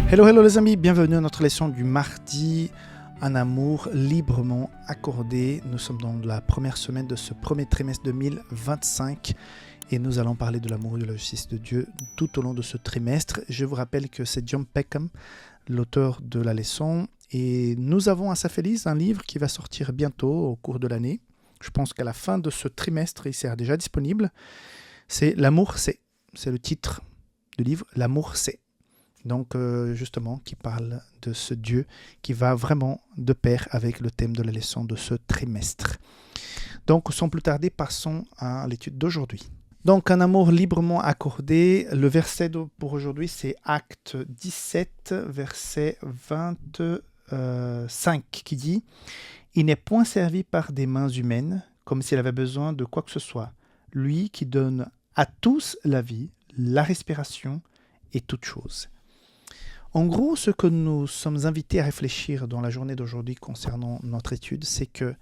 Hello, hello les amis, bienvenue à notre leçon du mardi, un amour librement accordé. Nous sommes dans la première semaine de ce premier trimestre 2025 et nous allons parler de l'amour et de la justice de Dieu tout au long de ce trimestre. Je vous rappelle que c'est John Peckham, l'auteur de la leçon, et nous avons à sa felice un livre qui va sortir bientôt au cours de l'année. Je pense qu'à la fin de ce trimestre, il sera déjà disponible. C'est L'amour, c'est le titre du livre, L'amour, c'est. Donc justement, qui parle de ce Dieu qui va vraiment de pair avec le thème de la leçon de ce trimestre. Donc sans plus tarder, passons à l'étude d'aujourd'hui. Donc un amour librement accordé, le verset pour aujourd'hui c'est Acte 17, verset 25 qui dit « Il n'est point servi par des mains humaines, comme s'il avait besoin de quoi que ce soit, lui qui donne à tous la vie, la respiration et toutes choses. » En gros, ce que nous sommes invités à réfléchir dans la journée d'aujourd'hui concernant notre étude, c'est que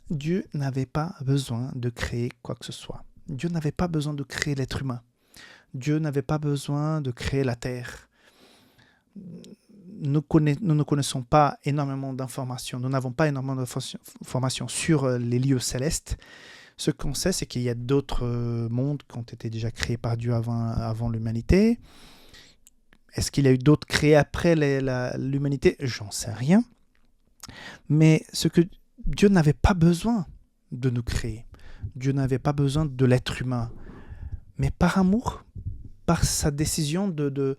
Dieu n'avait pas besoin de créer quoi que ce soit. Dieu n'avait pas besoin de créer l'être humain. Dieu n'avait pas besoin de créer la terre. Nous ne connaissons pas énormément d'informations. Nous n'avons pas énormément d'informations sur les lieux célestes. Ce qu'on sait, c'est qu'il y a d'autres mondes qui ont été déjà créés par Dieu avant l'humanité. Est-ce qu'il y a eu d'autres créés après l'humanité ? J'en sais rien. Mais ce que Dieu n'avait pas besoin de nous créer. Dieu n'avait pas besoin de l'être humain. Mais par amour, par sa décision de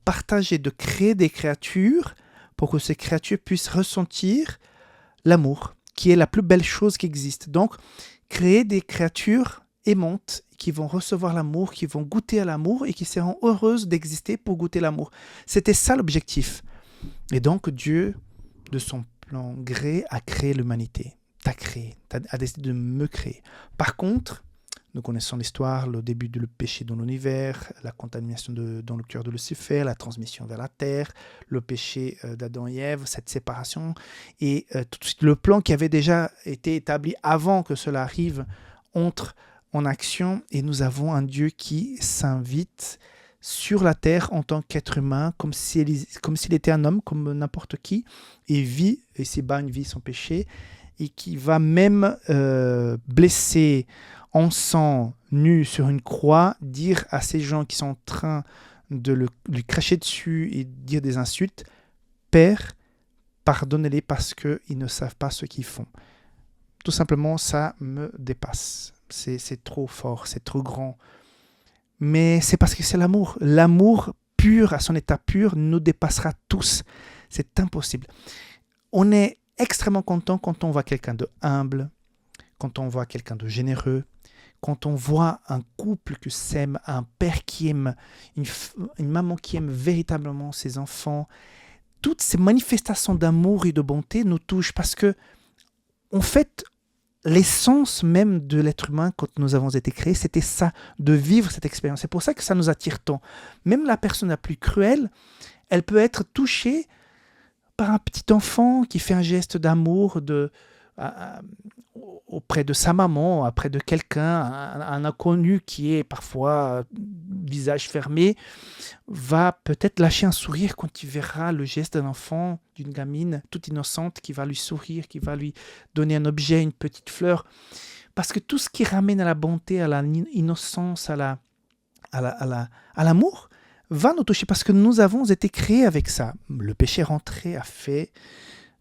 partager, de créer des créatures pour que ces créatures puissent ressentir l'amour, qui est la plus belle chose qui existe. Donc, créer des créatures aimantes qui vont recevoir l'amour, qui vont goûter à l'amour et qui seront heureuses d'exister pour goûter l'amour. C'était ça l'objectif. Et donc Dieu, de son plein gré, a créé l'humanité. A décidé de me créer. Par contre, nous connaissons l'histoire, le début du péché dans l'univers, la contamination dans le cœur de Lucifer, la transmission vers la terre, le péché d'Adam et Ève, cette séparation, et tout de suite le plan qui avait déjà été établi avant que cela arrive entre en action, et nous avons un Dieu qui s'invite sur la terre en tant qu'être humain, comme s'il était un homme, comme n'importe qui, et vit, et s'y bat une vie sans péché, et qui va même blessé en sang, nu sur une croix, dire à ces gens qui sont en train de lui cracher dessus et dire des insultes, « Père, pardonnez-les parce qu'ils ne savent pas ce qu'ils font. » Tout simplement, ça me dépasse. C'est trop fort, c'est trop grand. Mais c'est parce que c'est l'amour. L'amour pur, à son état pur, nous dépassera tous. C'est impossible. On est extrêmement content quand on voit quelqu'un de humble, quand on voit quelqu'un de généreux, quand on voit un couple qui s'aime, un père qui aime, une maman qui aime véritablement ses enfants. Toutes ces manifestations d'amour et de bonté nous touchent parce que, en fait, l'essence même de l'être humain, quand nous avons été créés, c'était ça, de vivre cette expérience. C'est pour ça que ça nous attire tant. Même la personne la plus cruelle, elle peut être touchée par un petit enfant qui fait un geste d'amour auprès de sa maman, auprès de quelqu'un, un inconnu qui est parfois visage fermé, va peut-être lâcher un sourire quand il verra le geste d'un enfant, d'une gamine toute innocente qui va lui sourire, qui va lui donner un objet, une petite fleur. Parce que tout ce qui ramène à la bonté, à l'innocence, à l'amour, va nous toucher parce que nous avons été créés avec ça. Le péché rentré a fait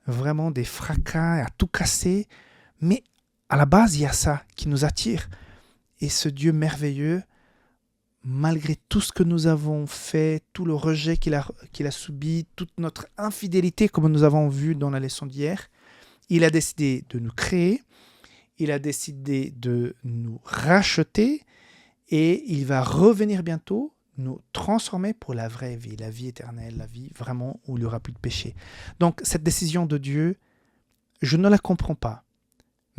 vraiment des fracas, a tout cassé, mais à la base, il y a ça qui nous attire. Et ce Dieu merveilleux, malgré tout ce que nous avons fait, tout le rejet qu'il a subi, toute notre infidélité, comme nous avons vu dans la leçon d'hier, il a décidé de nous créer, il a décidé de nous racheter, et il va revenir bientôt nous transformer pour la vraie vie, la vie éternelle, la vie vraiment où il n'y aura plus de péché. Donc cette décision de Dieu, je ne la comprends pas.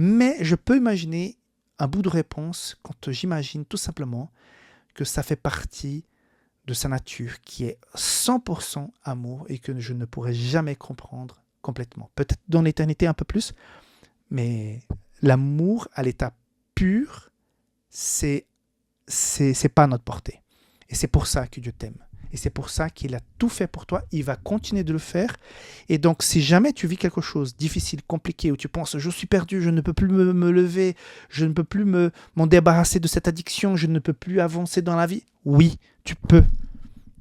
Mais je peux imaginer un bout de réponse quand j'imagine tout simplement que ça fait partie de sa nature qui est 100% amour et que je ne pourrai jamais comprendre complètement. Peut-être dans l'éternité un peu plus, mais l'amour à l'état pur, c'est pas à notre portée. Et c'est pour ça que Dieu t'aime. Et c'est pour ça qu'il a tout fait pour toi. Il va continuer de le faire. Et donc, si jamais tu vis quelque chose de difficile, compliqué, où tu penses, je suis perdu, je ne peux plus me lever, je ne peux plus m'en débarrasser de cette addiction, je ne peux plus avancer dans la vie. Oui, tu peux.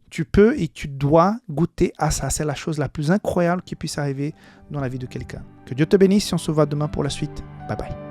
Tu peux et tu dois goûter à ça. C'est la chose la plus incroyable qui puisse arriver dans la vie de quelqu'un. Que Dieu te bénisse et on se voit demain pour la suite. Bye bye.